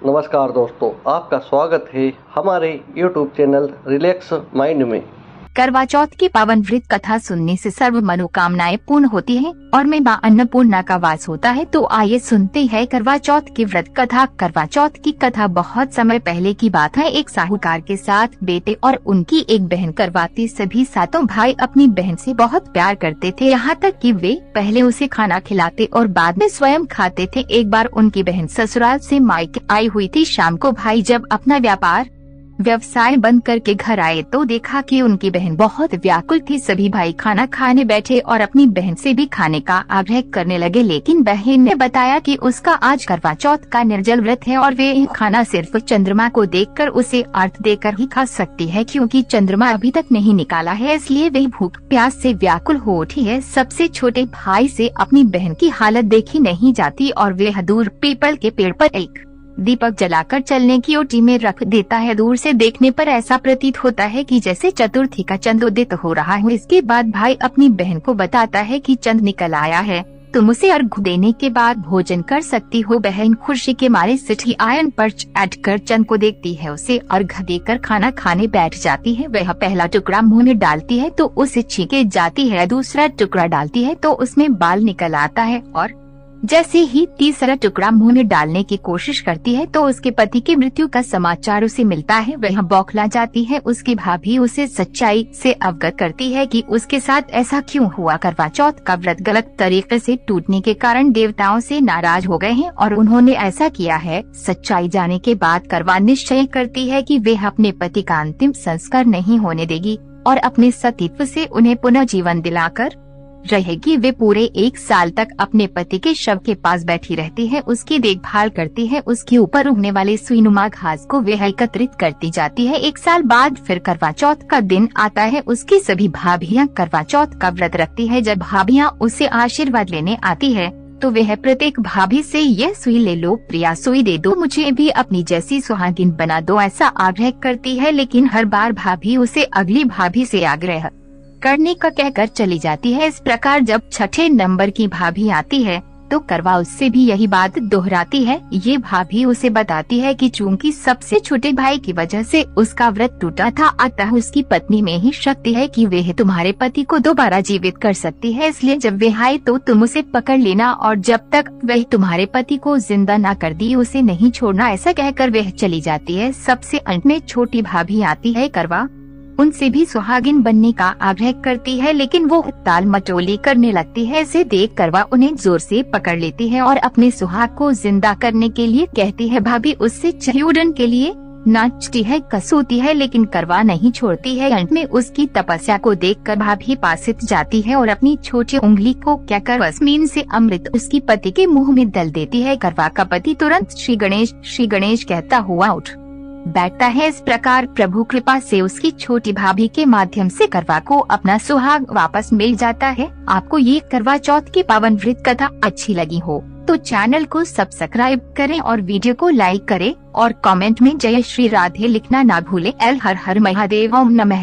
नमस्कार दोस्तों, आपका स्वागत है हमारे YouTube चैनल रिलैक्स माइंड में। करवा चौथ की पावन व्रत कथा सुनने से सर्व मनोकामनाएं पूर्ण होती हैं और में मां अन्नपूर्णा का वास होता है। तो आइए सुनते हैं करवा चौथ की व्रत कथा। करवा चौथ की कथा बहुत समय पहले की बात है। एक साहूकार के साथ बेटे और उनकी एक बहन करवाती सभी सातों भाई अपनी बहन से बहुत प्यार करते थे, यहाँ तक कि वे पहले उसे खाना खिलाते और बाद में स्वयं खाते थे। एक बार उनकी बहन ससुराल से मायके आई हुई थी। शाम को भाई जब अपना व्यवसाय बंद करके घर आए तो देखा कि उनकी बहन बहुत व्याकुल थी। सभी भाई खाना खाने बैठे और अपनी बहन से भी खाने का आग्रह करने लगे, लेकिन बहन ने बताया कि उसका आज करवा चौथ का निर्जल व्रत है और वे खाना सिर्फ चंद्रमा को देखकर उसे अर्घ देकर ही खा सकती है, क्योंकि चंद्रमा अभी तक नहीं निकाला है, इसलिए वे भूख प्यास से व्याकुल हो उठी है। सबसे छोटे भाई से अपनी बहन की हालत देखी नहीं जाती और वे दूर पीपल के पेड़ पर एक दीपक जलाकर चलने की ओटी में रख देता है। दूर से देखने पर ऐसा प्रतीत होता है कि जैसे चतुर्थी का चंद उदित हो रहा है। इसके बाद भाई अपनी बहन को बताता है कि चंद निकल आया है, तुम उसे अर्घ देने के बाद भोजन कर सकती हो। बहन खुशी के मारे सिटी आयन पर बैठकर चंद को देखती है, उसे अर्घ देकर खाना खाने बैठ जाती है। वह पहला टुकड़ा मुंह में डालती है तो उसे छींके जाती है, दूसरा टुकड़ा डालती है तो उसमें बाल निकल आता है और जैसे ही तीसरा टुकड़ा मुंह में डालने की कोशिश करती है तो उसके पति की मृत्यु का समाचार उसे मिलता है। वह बौखला जाती है। उसकी भाभी उसे सच्चाई से अवगत करती है कि उसके साथ ऐसा क्यों हुआ। करवा चौथ का व्रत गलत तरीके से टूटने के कारण देवताओं से नाराज हो गए हैं और उन्होंने ऐसा किया है। सच्चाई जाने के बाद करवा निश्चय करती है कि वे अपने पति का अंतिम संस्कार नहीं होने देगी और अपने सतीत्व से उन्हें पुनः जीवन दिलाकर रहेगी। वे पूरे 1 साल तक अपने पति के शव के पास बैठी रहती है, उसकी देखभाल करती है, उसके ऊपर उगने वाले सुईनुमा घास को वह एकत्रित करती जाती है। 1 साल बाद फिर करवा चौथ का दिन आता है। उसकी सभी भाभियां करवा चौथ का व्रत रखती है। जब भाभियां उसे आशीर्वाद लेने आती है तो वह प्रत्येक भाभी से यह सुई ले लो, प्रिया सुई दे दो, मुझे भी अपनी जैसी सुहागिन बना दो, ऐसा आग्रह करती है। लेकिन हर बार भाभी उसे अगली भाभी से आग्रह करने का कहकर चली जाती है। इस प्रकार जब छठे नंबर की भाभी आती है तो करवा उससे भी यही बात दोहराती है। ये भाभी उसे बताती है कि चूंकि सबसे छोटे भाई की वजह से उसका व्रत टूटा था, अतः उसकी पत्नी में ही शक्ति है कि वह तुम्हारे पति को दोबारा जीवित कर सकती है, इसलिए जब वह आए तो तुम उसे पकड़ लेना और जब तक वह तुम्हारे पति को जिंदा न कर दी उसे नहीं छोड़ना। ऐसा कहकर वह चली जाती है। सबसे अंत में छोटी भाभी आती है। करवा उनसे भी सुहागिन बनने का आग्रह करती है, लेकिन वो ताल मटोली करने लगती है। इसे देख करवा उन्हें जोर से पकड़ लेती है और अपने सुहाग को जिंदा करने के लिए कहती है। भाभी उससे चिड़न के लिए नाचती है, कसोती है, लेकिन करवा नहीं छोड़ती है। अंत में उसकी तपस्या को देखकर भाभी पासित जाती है और अपनी छोटी उंगली को कहकर वसमीन से अमृत उसकी पति के मुंह में दल देती है। करवा का पति तुरंत श्री गणेश कहता हुआ उठ बैठता है। इस प्रकार प्रभु कृपा से उसकी छोटी भाभी के माध्यम से करवा को अपना सुहाग वापस मिल जाता है। आपको ये करवा चौथ की पावन व्रत कथा अच्छी लगी हो तो चैनल को सब्सक्राइब करें और वीडियो को लाइक करें और कमेंट में जय श्री राधे लिखना ना भूलें। हर हर महादेव, ओम नमः।